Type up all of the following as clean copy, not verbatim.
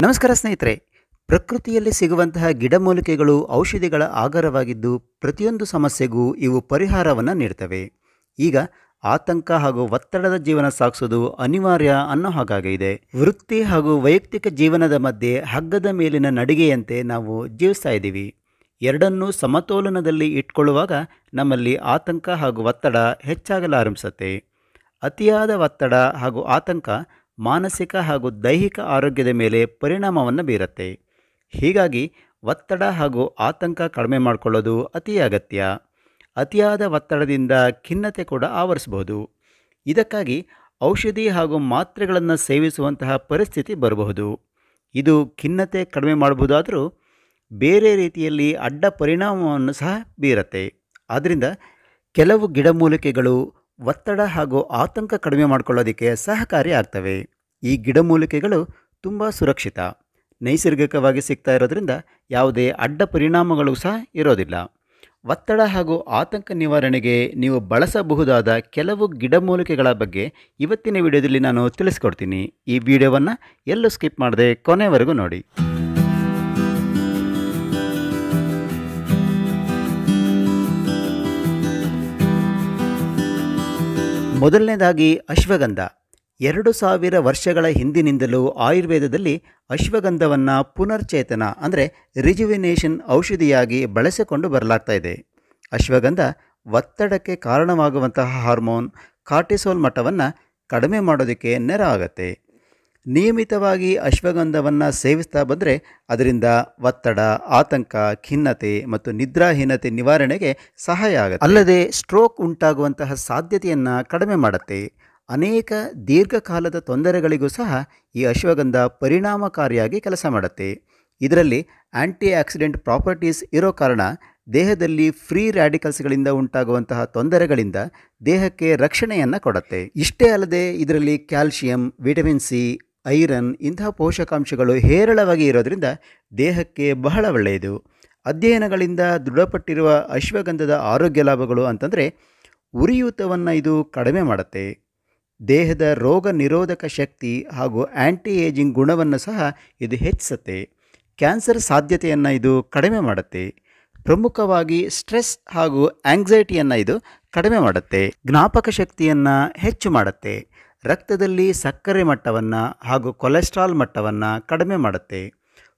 ನಮಸ್ಕಾರ ಸ್ನೇಹಿತರೆ. ಪ್ರಕೃತಿಯಲ್ಲಿ ಸಿಗುವಂತಹ ಗಿಡಮೂಲಿಕೆಗಳು ಔಷಧಿಗಳ ಆಗರವಾಗಿದ್ದು ಪ್ರತಿಯೊಂದು ಸಮಸ್ಯೆಗೂ ಇವು ಪರಿಹಾರವನ್ನು ನೀಡ್ತವೆ. ಈಗ ಆತಂಕ ಹಾಗೂ ಒತ್ತಡದ ಜೀವನ ಸಾಗಿಸೋದು ಅನಿವಾರ್ಯ ಅನ್ನೋ ಹಾಗಾಗಿದೆ. ವೃತ್ತಿ ಹಾಗೂ ವೈಯಕ್ತಿಕ ಜೀವನದ ಮಧ್ಯೆ ಹಗ್ಗದ ಮೇಲಿನ ನಡಿಗೆಯಂತೆ ನಾವು ಜೀವಿಸ್ತಾ ಇದ್ದೀವಿ. ಎರಡನ್ನೂ ಸಮತೋಲನದಲ್ಲಿ ಇಟ್ಕೊಳ್ಳುವಾಗ ನಮ್ಮಲ್ಲಿ ಆತಂಕ ಹಾಗೂ ಒತ್ತಡ ಹೆಚ್ಚಾಗಲಾರಂಭಿಸುತ್ತೆ. ಅತಿಯಾದ ಒತ್ತಡ ಹಾಗೂ ಆತಂಕ ಮಾನಸಿಕ ಹಾಗೂ ದೈಹಿಕ ಆರೋಗ್ಯದ ಮೇಲೆ ಪರಿಣಾಮವನ್ನು ಬೀರುತ್ತೆ. ಹೀಗಾಗಿ ಒತ್ತಡ ಹಾಗೂ ಆತಂಕ ಕಡಿಮೆ ಮಾಡಿಕೊಳ್ಳೋದು ಅತಿ ಅಗತ್ಯ. ಅತಿಯಾದ ಒತ್ತಡದಿಂದ ಖಿನ್ನತೆ ಕೂಡ ಆವರಿಸಬಹುದು. ಇದಕ್ಕಾಗಿ ಔಷಧಿ ಹಾಗೂ ಮಾತ್ರೆಗಳನ್ನು ಸೇವಿಸುವಂತಹ ಪರಿಸ್ಥಿತಿ ಬರಬಹುದು. ಇದು ಖಿನ್ನತೆ ಕಡಿಮೆ ಮಾಡಬಹುದಾದರೂ ಬೇರೆ ರೀತಿಯಲ್ಲಿ ಅಡ್ಡ ಪರಿಣಾಮವನ್ನು ಸಹ ಬೀರುತ್ತೆ. ಆದ್ದರಿಂದ ಕೆಲವು ಗಿಡಮೂಲಿಕೆಗಳು ಒತ್ತಡ ಹಾಗೂ ಆತಂಕ ಕಡಿಮೆ ಮಾಡಿಕೊಳ್ಳೋದಕ್ಕೆ ಸಹಕಾರಿ ಆಗ್ತವೆ. ಈ ಗಿಡಮೂಲಿಕೆಗಳು ತುಂಬ ಸುರಕ್ಷಿತ, ನೈಸರ್ಗಿಕವಾಗಿ ಸಿಗ್ತಾ ಇರೋದ್ರಿಂದ ಯಾವುದೇ ಅಡ್ಡ ಪರಿಣಾಮಗಳು ಸಹ ಇರೋದಿಲ್ಲ. ಒತ್ತಡ ಹಾಗೂ ಆತಂಕ ನಿವಾರಣೆಗೆ ನೀವು ಬಳಸಬಹುದಾದ ಕೆಲವು ಗಿಡಮೂಲಿಕೆಗಳ ಬಗ್ಗೆ ಇವತ್ತಿನ ವಿಡಿಯೋದಲ್ಲಿ ನಾನು ತಿಳಿಸ್ಕೊಡ್ತೀನಿ. ಈ ವಿಡಿಯೋವನ್ನು ಎಲ್ಲೂ ಸ್ಕಿಪ್ ಮಾಡದೆ ಕೊನೆವರೆಗೂ ನೋಡಿ. ಮೊದಲನೇದಾಗಿ ಅಶ್ವಗಂಧ. 2000 ವರ್ಷಗಳ ಹಿಂದಿನಿಂದಲೂ ಆಯುರ್ವೇದದಲ್ಲಿ ಅಶ್ವಗಂಧವನ್ನು ಪುನರ್ಚೇತನ ಅಂದರೆ ರಿಜುವಿನೇಷನ್ ಔಷಧಿಯಾಗಿ ಬಳಸಿಕೊಂಡು ಬರಲಾಗ್ತಾ ಇದೆ. ಅಶ್ವಗಂಧ ಒತ್ತಡಕ್ಕೆ ಕಾರಣವಾಗುವಂತಹ ಹಾರ್ಮೋನ್ ಕಾರ್ಟಿಸೋಲ್ ಮಟ್ಟವನ್ನು ಕಡಿಮೆ ಮಾಡೋದಕ್ಕೆ ನೆರವಾಗುತ್ತೆ. ನಿಯಮಿತವಾಗಿ ಅಶ್ವಗಂಧವನ್ನು ಸೇವಿಸ್ತಾ ಬಂದರೆ ಅದರಿಂದ ಒತ್ತಡ, ಆತಂಕ, ಖಿನ್ನತೆ ಮತ್ತು ನಿದ್ರಾಹೀನತೆ ನಿವಾರಣೆಗೆ ಸಹಾಯ ಆಗುತ್ತೆ. ಅಲ್ಲದೆ ಸ್ಟ್ರೋಕ್ ಉಂಟಾಗುವಂತಹ ಸಾಧ್ಯತೆಯನ್ನು ಕಡಿಮೆ ಮಾಡುತ್ತೆ. ಅನೇಕ ದೀರ್ಘಕಾಲದ ತೊಂದರೆಗಳಿಗೂ ಸಹ ಈ ಅಶ್ವಗಂಧ ಪರಿಣಾಮಕಾರಿಯಾಗಿ ಕೆಲಸ ಮಾಡುತ್ತೆ. ಇದರಲ್ಲಿ ಆಂಟಿ ಆಕ್ಸಿಡೆಂಟ್ ಪ್ರಾಪರ್ಟೀಸ್ ಇರೋ ಕಾರಣ ದೇಹದಲ್ಲಿ ಫ್ರೀ ರ್ಯಾಡಿಕಲ್ಸ್ಗಳಿಂದ ಉಂಟಾಗುವಂತಹ ತೊಂದರೆಗಳಿಂದ ದೇಹಕ್ಕೆ ರಕ್ಷಣೆಯನ್ನು ಕೊಡುತ್ತೆ. ಇಷ್ಟೇ ಅಲ್ಲದೆ ಇದರಲ್ಲಿ ಕ್ಯಾಲ್ಶಿಯಂ, ವಿಟಮಿನ್ ಸಿ, ಐರನ್ ಇಂತಹ ಪೋಷಕಾಂಶಗಳು ಹೇರಳವಾಗಿ ಇರೋದರಿಂದ ದೇಹಕ್ಕೆ ಬಹಳ ಒಳ್ಳೆಯದು. ಅಧ್ಯಯನಗಳಿಂದ ದೃಢಪಟ್ಟಿರುವ ಅಶ್ವಗಂಧದ ಆರೋಗ್ಯ ಲಾಭಗಳು ಅಂತಂದರೆ ಉರಿಯೂತವನ್ನು ಇದು ಕಡಿಮೆ ಮಾಡುತ್ತೆ. ದೇಹದ ರೋಗ ನಿರೋಧಕ ಶಕ್ತಿ ಹಾಗೂ ಆ್ಯಂಟಿ ಏಜಿಂಗ್ ಗುಣವನ್ನು ಸಹ ಇದು ಹೆಚ್ಚಿಸುತ್ತೆ. ಕ್ಯಾನ್ಸರ್ ಸಾಧ್ಯತೆಯನ್ನು ಇದು ಕಡಿಮೆ ಮಾಡುತ್ತೆ. ಪ್ರಮುಖವಾಗಿ ಸ್ಟ್ರೆಸ್ ಹಾಗೂ ಆಂಗ್ಸೈಟಿಯನ್ನು ಇದು ಕಡಿಮೆ ಮಾಡುತ್ತೆ. ಜ್ಞಾಪಕ ಶಕ್ತಿಯನ್ನು ಹೆಚ್ಚು ಮಾಡುತ್ತೆ. ರಕ್ತದಲ್ಲಿ ಸಕ್ಕರೆ ಮಟ್ಟವನ್ನು ಹಾಗೂ ಕೊಲೆಸ್ಟ್ರಾಲ್ ಮಟ್ಟವನ್ನು ಕಡಿಮೆ ಮಾಡುತ್ತೆ.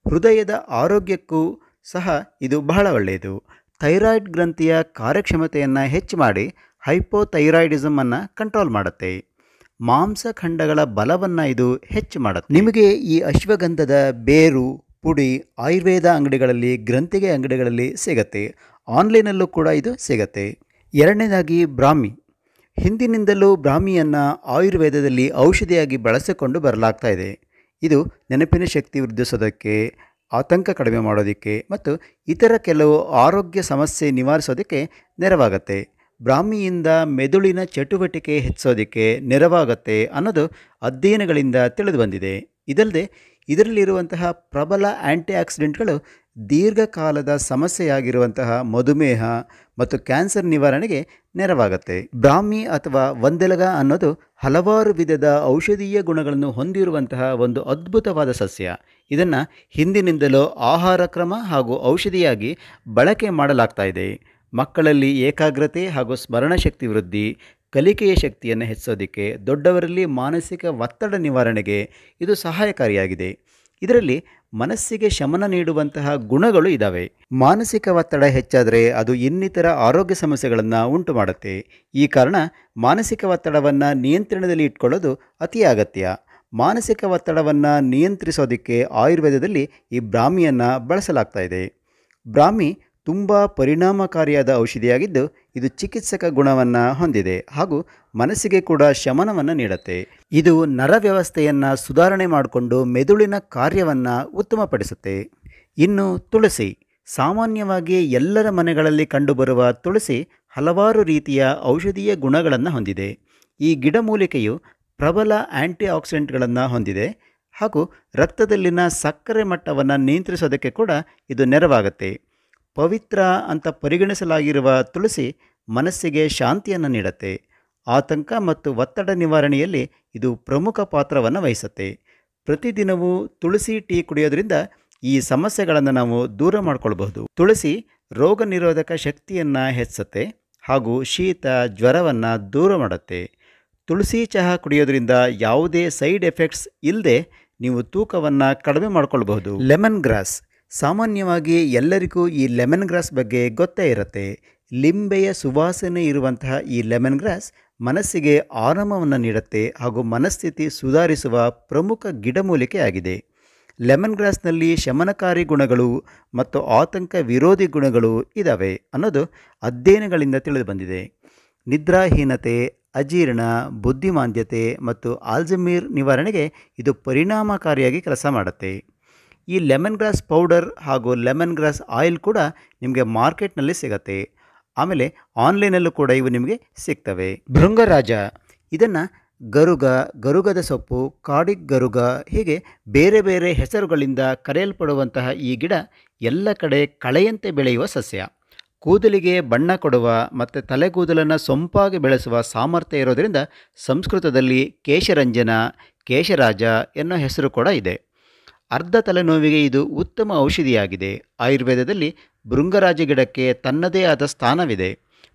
ಹೃದಯದ ಆರೋಗ್ಯಕ್ಕೂ ಸಹ ಇದು ಬಹಳ ಒಳ್ಳೆಯದು. ಥೈರಾಯ್ಡ್ ಗ್ರಂಥಿಯ ಕಾರ್ಯಕ್ಷಮತೆಯನ್ನು ಹೆಚ್ಚು ಮಾಡಿ ಹೈಪೋಥೈರಾಯ್ಡಿಸಮನ್ನು ಕಂಟ್ರೋಲ್ ಮಾಡುತ್ತೆ. ಮಾಂಸಖಂಡಗಳ ಬಲವನ್ನು ಇದು ಹೆಚ್ಚು ಮಾಡುತ್ತೆ. ನಿಮಗೆ ಈ ಅಶ್ವಗಂಧದ ಬೇರು ಪುಡಿ ಆಯುರ್ವೇದ ಅಂಗಡಿಗಳಲ್ಲಿ, ಗ್ರಂಥಿಗೆ ಅಂಗಡಿಗಳಲ್ಲಿ ಸಿಗತ್ತೆ. ಆನ್ಲೈನಲ್ಲೂ ಕೂಡ ಇದು ಸಿಗತ್ತೆ. ಎರಡನೇದಾಗಿ ಬ್ರಾಹ್ಮಿ. ಹಿಂದಿನಿಂದಲೂ ಬ್ರಾಹ್ಮಿಯನ್ನು ಆಯುರ್ವೇದದಲ್ಲಿ ಔಷಧಿಯಾಗಿ ಬಳಸಿಕೊಂಡು ಬರಲಾಗ್ತಾ ಇದೆ. ಇದು ನೆನಪಿನ ಶಕ್ತಿ ವೃದ್ಧಿಸೋದಕ್ಕೆ, ಆತಂಕ ಕಡಿಮೆ ಮಾಡೋದಕ್ಕೆ ಮತ್ತು ಇತರ ಕೆಲವು ಆರೋಗ್ಯ ಸಮಸ್ಯೆ ನಿವಾರಿಸೋದಕ್ಕೆ ನೆರವಾಗುತ್ತೆ. ಬ್ರಾಹ್ಮಿಯಿಂದ ಮೆದುಳಿನ ಚಟುವಟಿಕೆ ಹೆಚ್ಚೋದಕ್ಕೆ ನೆರವಾಗುತ್ತೆ ಅನ್ನೋದು ಅಧ್ಯಯನಗಳಿಂದ ತಿಳಿದು ಬಂದಿದೆ. ಇದಲ್ಲದೆ ಇದರಲ್ಲಿರುವಂತಹ ಪ್ರಬಲ ಆ್ಯಂಟಿ ಆಕ್ಸಿಡೆಂಟ್ಗಳು ದೀರ್ಘಕಾಲದ ಸಮಸ್ಯೆಯಾಗಿರುವಂತಹ ಮಧುಮೇಹ ಮತ್ತು ಕ್ಯಾನ್ಸರ್ ನಿವಾರಣೆಗೆ ನೆರವಾಗುತ್ತೆ. ಬ್ರಾಹ್ಮಿ ಅಥವಾ ಒಂದೆಲಗ ಅನ್ನೋದು ಹಲವಾರು ವಿಧದ ಔಷಧೀಯ ಗುಣಗಳನ್ನು ಹೊಂದಿರುವಂತಹ ಒಂದು ಅದ್ಭುತವಾದ ಸಸ್ಯ. ಇದನ್ನು ಹಿಂದಿನಿಂದಲೂ ಆಹಾರ ಕ್ರಮ ಹಾಗೂ ಔಷಧಿಯಾಗಿ ಬಳಕೆ ಮಾಡಲಾಗ್ತಾ ಇದೆ. ಮಕ್ಕಳಲ್ಲಿ ಏಕಾಗ್ರತೆ ಹಾಗೂ ಸ್ಮರಣಶಕ್ತಿ ವೃದ್ಧಿ, ಕಲಿಕೆಯ ಶಕ್ತಿಯನ್ನು ಹೆಚ್ಚಿಸೋದಕ್ಕೆ, ದೊಡ್ಡವರಲ್ಲಿ ಮಾನಸಿಕ ಒತ್ತಡ ನಿವಾರಣೆಗೆ ಇದು ಸಹಾಯಕಾರಿಯಾಗಿದೆ. ಇದರಲ್ಲಿ ಮನಸ್ಸಿಗೆ ಶಮನ ನೀಡುವಂತಹ ಗುಣಗಳು ಇದ್ದಾವೆ. ಮಾನಸಿಕ ಒತ್ತಡ ಹೆಚ್ಚಾದರೆ ಅದು ಇನ್ನಿತರ ಆರೋಗ್ಯ ಸಮಸ್ಯೆಗಳನ್ನು ಉಂಟು ಮಾಡುತ್ತೆ. ಈ ಕಾರಣ ಮಾನಸಿಕ ಒತ್ತಡವನ್ನು ನಿಯಂತ್ರಣದಲ್ಲಿ ಇಟ್ಕೊಳ್ಳೋದು ಅತಿ ಅಗತ್ಯ. ಮಾನಸಿಕ ಒತ್ತಡವನ್ನು ನಿಯಂತ್ರಿಸೋದಕ್ಕೆ ಆಯುರ್ವೇದದಲ್ಲಿ ಈ ಬ್ರಾಹ್ಮಿಯನ್ನು ಬಳಸಲಾಗ್ತಾ ಇದೆ. ಬ್ರಾಹ್ಮಿ ತುಂಬ ಪರಿಣಾಮಕಾರಿಯಾದ ಔಷಧಿಯಾಗಿದ್ದು ಇದು ಚಿಕಿತ್ಸಕ ಗುಣವನ್ನು ಹೊಂದಿದೆ ಹಾಗೂ ಮನಸ್ಸಿಗೆ ಕೂಡ ಶಮನವನ್ನು ನೀಡುತ್ತೆ. ಇದು ನರ ವ್ಯವಸ್ಥೆಯನ್ನು ಸುಧಾರಣೆ ಮಾಡಿಕೊಂಡು ಮೆದುಳಿನ ಕಾರ್ಯವನ್ನು ಉತ್ತಮಪಡಿಸುತ್ತೆ. ಇನ್ನು ತುಳಸಿ. ಸಾಮಾನ್ಯವಾಗಿ ಎಲ್ಲರ ಮನೆಗಳಲ್ಲಿ ಕಂಡುಬರುವ ತುಳಸಿ ಹಲವಾರು ರೀತಿಯ ಔಷಧೀಯ ಗುಣಗಳನ್ನು ಹೊಂದಿದೆ. ಈ ಗಿಡಮೂಲಿಕೆಯು ಪ್ರಬಲ ಆ್ಯಂಟಿ ಆಕ್ಸಿಡೆಂಟ್ಗಳನ್ನು ಹೊಂದಿದೆ ಹಾಗೂ ರಕ್ತದಲ್ಲಿನ ಸಕ್ಕರೆ ಮಟ್ಟವನ್ನು ನಿಯಂತ್ರಿಸೋದಕ್ಕೆ ಕೂಡ ಇದು ನೆರವಾಗುತ್ತೆ. ಪವಿತ್ರ ಅಂತ ಪರಿಗಣಿಸಲಾಗಿರುವ ತುಳಸಿ ಮನಸ್ಸಿಗೆ ಶಾಂತಿಯನ್ನು ನೀಡುತ್ತೆ. ಆತಂಕ ಮತ್ತು ಒತ್ತಡ ನಿವಾರಣೆಯಲ್ಲಿ ಇದು ಪ್ರಮುಖ ಪಾತ್ರವನ್ನು ವಹಿಸುತ್ತೆ. ಪ್ರತಿದಿನವೂ ತುಳಸಿ ಟೀ ಕುಡಿಯೋದ್ರಿಂದ ಈ ಸಮಸ್ಯೆಗಳನ್ನು ನಾವು ದೂರ ಮಾಡಿಕೊಳ್ಬಹುದು. ತುಳಸಿ ರೋಗ ನಿರೋಧಕ ಶಕ್ತಿಯನ್ನು ಹೆಚ್ಚಿಸುತ್ತೆ ಹಾಗೂ ಶೀತ ಜ್ವರವನ್ನು ದೂರ ಮಾಡುತ್ತೆ. ತುಳಸಿ ಚಹಾ ಕುಡಿಯೋದ್ರಿಂದ ಯಾವುದೇ ಸೈಡ್ ಎಫೆಕ್ಟ್ಸ್ ಇಲ್ಲದೆ ನೀವು ತೂಕವನ್ನು ಕಡಿಮೆ ಮಾಡಿಕೊಳ್ಬಹುದು. ಲೆಮನ್ ಗ್ರಾಸ್, ಸಾಮಾನ್ಯವಾಗಿ ಎಲ್ಲರಿಗೂ ಈ ಲೆಮನ್ ಗ್ರಾಸ್ ಬಗ್ಗೆ ಗೊತ್ತೇ ಇರುತ್ತೆ. ಲಿಂಬೆಯ ಸುವಾಸನೆ ಇರುವಂತಹ ಈ ಲೆಮನ್ ಗ್ರಾಸ್ ಮನಸ್ಸಿಗೆ ಆರಾಮವನ್ನು ನೀಡುತ್ತೆ ಹಾಗೂ ಮನಸ್ಥಿತಿ ಸುಧಾರಿಸುವ ಪ್ರಮುಖ ಗಿಡಮೂಲಿಕೆ ಆಗಿದೆ. ಲೆಮನ್ ಗ್ರಾಸ್ನಲ್ಲಿ ಶಮನಕಾರಿ ಗುಣಗಳು ಮತ್ತು ಆತಂಕ ವಿರೋಧಿ ಗುಣಗಳು ಇದ್ದಾವೆ ಅನ್ನೋದು ಅಧ್ಯಯನಗಳಿಂದ ತಿಳಿದುಬಂದಿದೆ. ನಿದ್ರಾಹೀನತೆ, ಅಜೀರ್ಣ, ಬುದ್ಧಿಮಾಂದ್ಯತೆ ಮತ್ತು ಆಲ್ಝೈಮರ್ ನಿವಾರಣೆಗೆ ಇದು ಪರಿಣಾಮಕಾರಿಯಾಗಿ ಕೆಲಸ ಮಾಡುತ್ತೆ. ಈ ಲೆಮನ್ ಗ್ರಾಸ್ ಪೌಡರ್ ಹಾಗೂ ಲೆಮನ್ ಗ್ರಾಸ್ ಆಯಿಲ್ ಕೂಡ ನಿಮಗೆ ಮಾರ್ಕೆಟ್ನಲ್ಲಿ ಸಿಗುತ್ತೆ. ಆಮೇಲೆ ಆನ್ಲೈನಲ್ಲೂ ಕೂಡ ಇವು ನಿಮಗೆ ಸಿಗ್ತವೆ. ಭೃಂಗರಾಜ, ಇದನ್ನು ಗರುಗ, ಗರುಗದ ಸೊಪ್ಪು, ಕಾಡಿಗ್ ಗರುಗ ಹೀಗೆ ಬೇರೆ ಬೇರೆ ಹೆಸರುಗಳಿಂದ ಕರೆಯಲ್ಪಡುವಂತಹ ಈ ಗಿಡ ಎಲ್ಲ ಕಡೆ ಕಳೆಯಂತೆ ಬೆಳೆಯುವ ಸಸ್ಯ. ಕೂದಲಿಗೆ ಬಣ್ಣ ಕೊಡುವ ಮತ್ತು ತಲೆಗೂದಲನ್ನು ಸೊಂಪಾಗಿ ಬೆಳೆಸುವ ಸಾಮರ್ಥ್ಯ ಇರೋದರಿಂದ ಸಂಸ್ಕೃತದಲ್ಲಿ ಕೇಶರಂಜನ, ಕೇಶರಾಜ ಎನ್ನೋ ಹೆಸರು ಕೂಡ ಇದೆ. ಅರ್ಧ ತಲೆನೋವಿಗೆ ಇದು ಉತ್ತಮ ಔಷಧಿಯಾಗಿದೆ. ಆಯುರ್ವೇದದಲ್ಲಿ ಭೃಂಗರಾಜ ಗಿಡಕ್ಕೆ ತನ್ನದೇ ಆದ ಸ್ಥಾನವಿದೆ.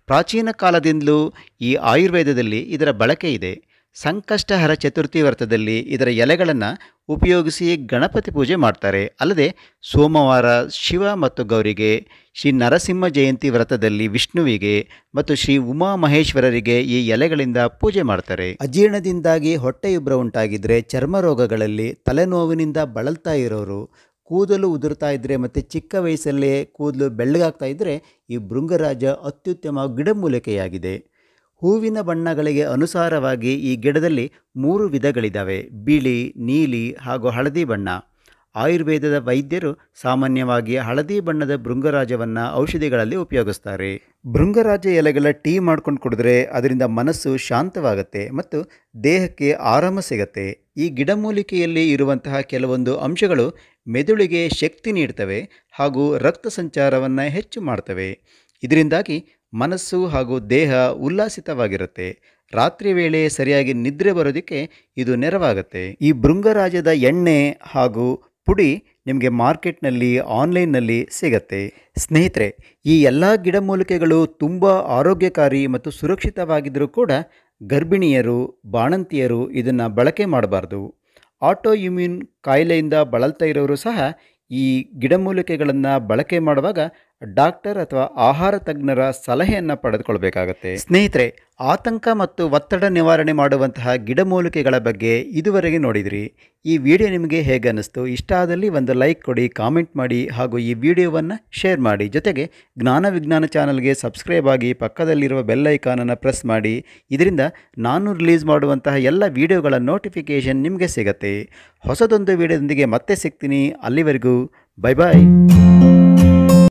ಪ್ರಾಚೀನ ಕಾಲದಿಂದಲೂ ಈ ಆಯುರ್ವೇದದಲ್ಲಿ ಇದರ ಬಳಕೆ ಇದೆ. ಸಂಕಷ್ಟಹರ ಚತುರ್ಥಿ ವ್ರತದಲ್ಲಿ ಇದರ ಎಲೆಗಳನ್ನು ಉಪಯೋಗಿಸಿ ಗಣಪತಿ ಪೂಜೆ ಮಾಡ್ತಾರೆ. ಅಲ್ಲದೆ ಸೋಮವಾರ ಶಿವ ಮತ್ತು ಗೌರಿಗೆ, ಶ್ರೀ ನರಸಿಂಹ ಜಯಂತಿ ವ್ರತದಲ್ಲಿ ವಿಷ್ಣುವಿಗೆ ಮತ್ತು ಶ್ರೀ ಉಮಾ ಮಹೇಶ್ವರರಿಗೆ ಈ ಎಲೆಗಳಿಂದ ಪೂಜೆ ಮಾಡ್ತಾರೆ. ಅಜೀರ್ಣದಿಂದಾಗಿ ಹೊಟ್ಟೆಯುಬ್ಬರ ಉಂಟಾಗಿದ್ದರೆ, ಚರ್ಮ ರೋಗಗಳಲ್ಲಿ, ತಲೆನೋವಿನಿಂದ ಬಳಲ್ತಾ ಇರೋರು, ಕೂದಲು ಉದುರ್ತಾ ಇದ್ದರೆ ಮತ್ತು ಚಿಕ್ಕ ವಯಸ್ಸಲ್ಲೇ ಕೂದಲು ಬೆಳ್ಳಗಾಗ್ತಾ ಇದ್ದರೆ ಈ ಭೃಂಗರಾಜ ಅತ್ಯುತ್ತಮ ಗಿಡಮೂಲಿಕೆಯಾಗಿದೆ. ಹೂವಿನ ಬಣ್ಣಗಳಿಗೆ ಅನುಸಾರವಾಗಿ ಈ ಗಿಡದಲ್ಲಿ 3 ವಿಧಗಳಿದ್ದಾವೆ: ಬಿಳಿ, ನೀಲಿ ಹಾಗೂ ಹಳದಿ ಬಣ್ಣ. ಆಯುರ್ವೇದದ ವೈದ್ಯರು ಸಾಮಾನ್ಯವಾಗಿ ಹಳದಿ ಬಣ್ಣದ ಭೃಂಗರಾಜವನ್ನು ಔಷಧಿಗಳಲ್ಲಿ ಉಪಯೋಗಿಸ್ತಾರೆ. ಭೃಂಗರಾಜ ಎಲೆಗಳ ಟೀ ಮಾಡ್ಕೊಂಡು ಕುಡಿದ್ರೆ ಅದರಿಂದ ಮನಸ್ಸು ಶಾಂತವಾಗುತ್ತೆ ಮತ್ತು ದೇಹಕ್ಕೆ ಆರಾಮ ಸಿಗುತ್ತೆ. ಈ ಗಿಡಮೂಲಿಕೆಯಲ್ಲಿ ಇರುವಂತಹ ಕೆಲವೊಂದು ಅಂಶಗಳು ಮೆದುಳಿಗೆ ಶಕ್ತಿ ನೀಡ್ತವೆ ಹಾಗೂ ರಕ್ತ ಸಂಚಾರವನ್ನು ಹೆಚ್ಚು ಮಾಡ್ತವೆ. ಇದರಿಂದಾಗಿ ಮನಸ್ಸು ಹಾಗೂ ದೇಹ ಉಲ್ಲಾಸಿತವಾಗಿರುತ್ತೆ. ರಾತ್ರಿ ವೇಳೆ ಸರಿಯಾಗಿ ನಿದ್ರೆ ಬರೋದಕ್ಕೆ ಇದು ನೆರವಾಗುತ್ತೆ. ಈ ಭೃಂಗರಾಜದ ಎಣ್ಣೆ ಹಾಗೂ ಪುಡಿ ನಿಮಗೆ ಮಾರ್ಕೆಟ್ನಲ್ಲಿ, ಆನ್ಲೈನ್ನಲ್ಲಿ ಸಿಗತ್ತೆ. ಸ್ನೇಹಿತರೆ, ಈ ಎಲ್ಲ ಗಿಡಮೂಲಿಕೆಗಳು ತುಂಬ ಆರೋಗ್ಯಕಾರಿ ಮತ್ತು ಸುರಕ್ಷಿತವಾಗಿದ್ದರೂ ಕೂಡ ಗರ್ಭಿಣಿಯರು, ಬಾಣಂತಿಯರು ಇದನ್ನು ಬಳಕೆ ಮಾಡಬಾರ್ದು. ಆಟೋ ಇಮ್ಯೂನ್ ಕಾಯಿಲೆಯಿಂದ ಬಳಲ್ತಾ ಇರೋರು ಸಹ ಈ ಗಿಡಮೂಲಿಕೆಗಳನ್ನು ಬಳಕೆ ಮಾಡುವಾಗ ಡಾಕ್ಟರ್ ಅಥವಾ ಆಹಾರ ತಜ್ಞರ ಸಲಹೆಯನ್ನು ಪಡೆದುಕೊಳ್ಬೇಕಾಗತ್ತೆ. ಸ್ನೇಹಿತರೆ, ಆತಂಕ ಮತ್ತು ಒತ್ತಡ ನಿವಾರಣೆ ಮಾಡುವಂತಹ ಗಿಡಮೂಲಿಕೆಗಳ ಬಗ್ಗೆ ಇದುವರೆಗೆ ನೋಡಿದ್ರಿ. ಈ ವಿಡಿಯೋ ನಿಮಗೆ ಹೇಗೆ ಅನ್ನಿಸ್ತು? ಇಷ್ಟ ಆದಲ್ಲಿ ಒಂದು ಲೈಕ್ ಕೊಡಿ, ಕಾಮೆಂಟ್ ಮಾಡಿ ಹಾಗೂ ಈ ವಿಡಿಯೋವನ್ನು ಶೇರ್ ಮಾಡಿ. ಜೊತೆಗೆ ಜ್ಞಾನ ವಿಜ್ಞಾನ ಚಾನಲ್ಗೆ ಸಬ್ಸ್ಕ್ರೈಬ್ ಆಗಿ ಪಕ್ಕದಲ್ಲಿರುವ ಬೆಲ್ ಐಕಾನನ್ನು ಪ್ರೆಸ್ ಮಾಡಿ. ಇದರಿಂದ ನಾನು ರಿಲೀಸ್ ಮಾಡುವಂತಹ ಎಲ್ಲ ವಿಡಿಯೋಗಳ ನೋಟಿಫಿಕೇಷನ್ ನಿಮಗೆ ಸಿಗುತ್ತೆ. ಹೊಸದೊಂದು ವಿಡಿಯೋದೊಂದಿಗೆ ಮತ್ತೆ ಸಿಗ್ತೀನಿ. ಅಲ್ಲಿವರೆಗೂ ಬೈ ಬಾಯ್.